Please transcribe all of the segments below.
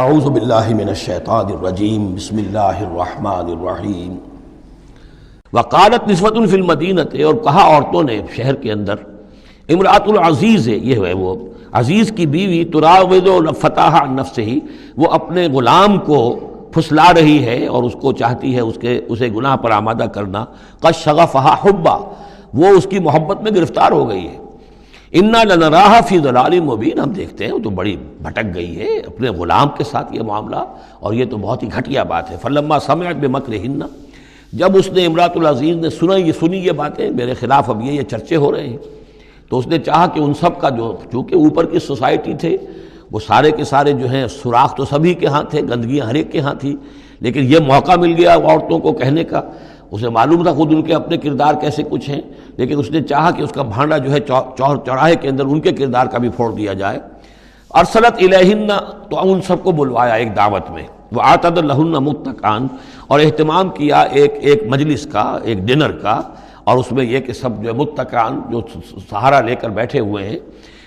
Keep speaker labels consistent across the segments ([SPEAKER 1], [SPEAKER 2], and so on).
[SPEAKER 1] اعوذ باللہ من الشیطان الرجیم بسم اللہ الرحمن الرحیم وقالت نسوۃ فی المدینۃ، اور کہا عورتوں نے شہر کے اندر، امرأۃ العزیز ہے، یہ ہے وہ عزیز کی بیوی، تراود فتاح عن نفسہ، وہ اپنے غلام کو پھسلا رہی ہے اور اس کو چاہتی ہے اسے گناہ پر آمادہ کرنا، قد شغفہا حبا، وہ اس کی محبت میں گرفتار ہو گئی ہے، انا لنراہا فی ضلال مبین، ہم دیکھتے ہیں وہ تو بڑی بھٹک گئی ہے اپنے غلام کے ساتھ یہ معاملہ، اور یہ تو بہت ہی گھٹیا بات ہے۔ فلما سمعت بمکرہن، جب اس نے امرأۃ العزیز نے سنی یہ باتیں، میرے خلاف اب یہ چرچے ہو رہے ہیں، تو اس نے چاہا کہ ان سب کا جو چونکہ اوپر کی سوسائٹی تھے وہ سارے کے سارے جو ہیں سوراخ تو سبھی کے ہاں تھے، گندگیاں ہر ایک کے ہاں تھی، لیکن یہ موقع مل گیا عورتوں کو کہنے کا، اسے معلوم تھا خود ان کے اپنے کردار کیسے کچھ ہیں، لیکن اس نے چاہا کہ اس کا بھانڈا جو ہے چوراہے کے اندر ان کے کردار کا بھی پھوڑ دیا جائے۔ ارسلت الیہن، تو ان سب کو بلوایا ایک دعوت میں، وآتت لہن متکئا، اور اہتمام کیا ایک مجلس کا، ایک ڈنر کا، اور اس میں یہ کہ سب جو متکئا جو سہارا لے کر بیٹھے ہوئے ہیں،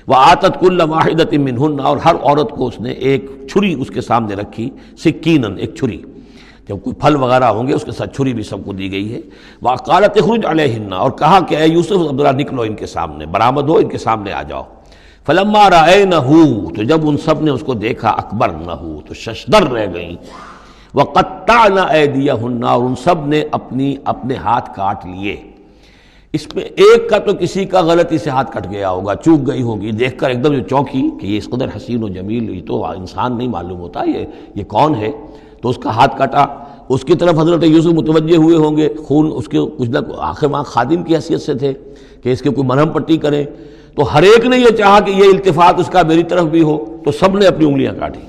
[SPEAKER 1] وآتت کل واحدۃ منہن، اور ہر عورت کو اس نے ایک چھری اس کے سامنے رکھی، سکینن، ایک چھری، جب کوئی پھل وغیرہ ہوں گے اس کے ساتھ چھری بھی سب کو دی گئی ہے۔ وقالت اخرج علیہن، اور کہا کہ اے یوسف ذرا نکلو ان کے سامنے، برآمد ہو، ان کے سامنے آ جاؤ۔ فلما رأینہ، تو جب ان سب نے اس کو دیکھا، اکبرنہ، تو ششدر رہ گئیں، وقطعن ایدیہن، اور ان سب نے اپنے ہاتھ کاٹ لیے۔ اس میں ایک کا تو کسی کا غلطی سے ہاتھ کٹ گیا ہوگا، چوک گئی ہوگی، دیکھ کر ایک دم جو چونکی کہ یہ اس قدر حسین و جمیل، یہ تو انسان نہیں معلوم ہوتا، یہ کون ہے، تو اس کا ہاتھ کٹا۔ اس کی طرف حضرت یوسف متوجہ ہوئے ہوں گے، خون اس کے کچھ نہ آخر وہاں خادم کی حیثیت سے تھے کہ اس کے کوئی مرہم پٹی کریں، تو ہر ایک نے یہ چاہا کہ یہ التفات اس کا میری طرف بھی ہو، تو سب نے اپنی انگلیاں کاٹی۔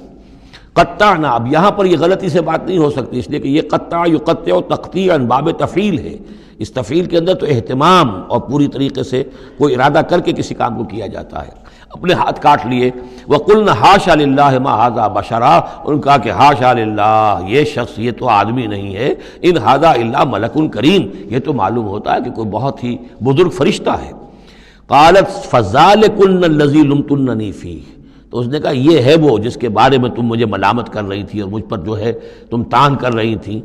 [SPEAKER 1] قطعنا، اب یہاں پر یہ غلطی سے بات نہیں ہو سکتی، اس لیے کہ یہ قطع یقطع تقطیعا باب تفعیل ہے، اس تفعیل کے اندر تو اہتمام اور پوری طریقے سے کوئی ارادہ کر کے کسی کام کو کیا جاتا ہے۔ اپنے ہاتھ کاٹ لیے، وَقُلْنَا حَاشَا لِلَّهِ مَا هَذَا بَشَرًا، ان کہا کہ حاشا للہ، یہ شخص یہ تو آدمی نہیں ہے، ان هَذَا إِلَّا مَلَكٌ کریم، یہ تو معلوم ہوتا ہے کہ کوئی بہت ہی بزرگ فرشتہ ہے۔ قالت فَذَلِكُنَّ الَّذِي لُمْتُنَّنِي فِيهِ، تو اس نے کہا یہ ہے وہ جس کے بارے میں تم مجھے ملامت کر رہی تھی اور مجھ پر جو ہے تم تان کر رہی تھی۔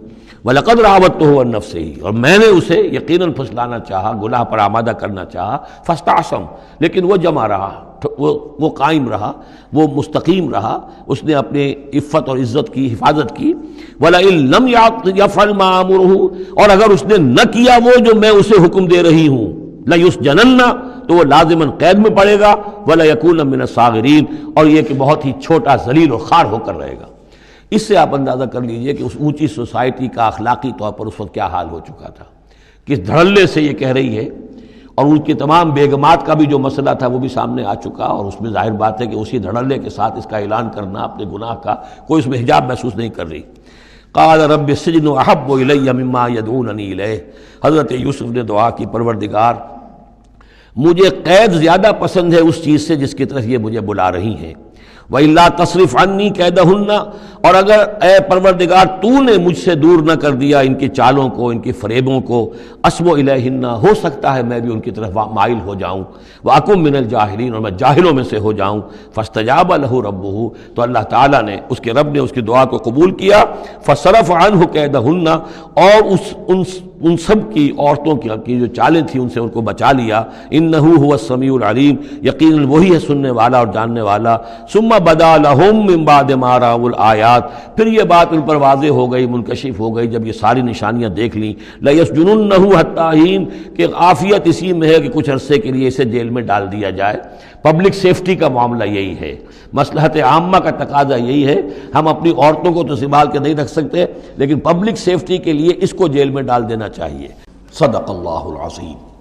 [SPEAKER 1] وَلَقَدْ رَاوَدتُّهُ عَن نَّفْسِهِ، اور میں نے اسے یقیناً پھسلانا چاہا، گناہ پر آمادہ کرنا چاہا، فَاسْتَعْصَمَ، لیکن وہ جمع رہا، وہ قائم رہا، وہ مستقیم رہا، اس نے اپنے عفت اور عزت کی حفاظت کی۔ وَلَئِن لَّمْ يَفْعَلْ مَا آمُرُهُ، اور اگر اس نے نہ کیا وہ جو میں اسے حکم دے رہی ہوں، لَيُسْجَنَنَّ، تو وہ لازماً قید میں پڑے گا، وَلَيَكُونَ مِنَ الصَّاغِرِينَ، اور یہ کہ بہت ہی چھوٹا ذلیل اور خوار ہو کر رہے گا۔ اس سے آپ اندازہ کر لیجئے کہ اس اونچی سوسائٹی کا اخلاقی طور پر اس وقت کیا حال ہو چکا تھا، کس دھڑلے سے یہ کہہ رہی ہے، اور ان کی تمام بیگمات کا بھی جو مسئلہ تھا وہ بھی سامنے آ چکا، اور اس میں ظاہر بات ہے کہ اسی دھڑلے کے ساتھ اس کا اعلان کرنا اپنے گناہ کا، کوئی اس میں حجاب محسوس نہیں کر رہی۔ قال رب السجن احب الی مما یدعوننی الیہ، حضرت یوسف نے دعا کی، پروردگار مجھے قید زیادہ پسند ہے اس چیز سے جس کی طرف یہ مجھے بلا رہی ہیں۔ وَإِلَّا تَصْرِفْ عَنِّي كَيْدَهُنَّ، اور اگر اے پروردگار تو نے مجھ سے دور نہ کر دیا ان کی چالوں کو، ان کی فریبوں کو، أَصْبُ إِلَيْهِنَّ، ہو سکتا ہے میں بھی ان کی طرف مائل ہو جاؤں، وَأَكُن مِّنَ الْجَاهِلِينَ، اور میں جاہلوں میں سے ہو جاؤں۔ فَاسْتَجَابَ لَهُ رَبُّهُ، تو اللہ تعالیٰ نے، اس کے رب نے اس کی دعا کو قبول کیا۔ فَصَرَفَ عَنْهُ كَيْدَهُنَّ، اور ان سب کی عورتوں کی جو چالیں تھیں ان سے ان کو بچا لیا۔ إِنَّهُ هُوَ السَّمِيعُ الْعَلِيمُ، یقیناً وہی ہے سننے والا اور جاننے والا۔ ثُمَّ بَدَا لَهُم مِّن بَعْدِ مَا رَأَوُا الْآيَاتِ، پھر یہ بات ان پر واضح ہو گئی، منکشف ہو گئی جب یہ ساری نشانیاں دیکھ لیں۔ لَيَسْجُنُنَّهُ حَتَّىٰ حِينٍ، کہ عافیت اسی میں ہے کہ کچھ عرصے کے لیے اسے جیل میں ڈال دیا جائے۔ پبلک سیفٹی کا معاملہ یہی ہے، مصلحت عامہ کا تقاضا یہی ہے، ہم اپنی عورتوں کو تو سنبھال کے نہیں رکھ سکتے، لیکن پبلک سیفٹی کے لیے اس کو جیل میں ڈال دینا چاہیے۔ صدق اللہ العظیم۔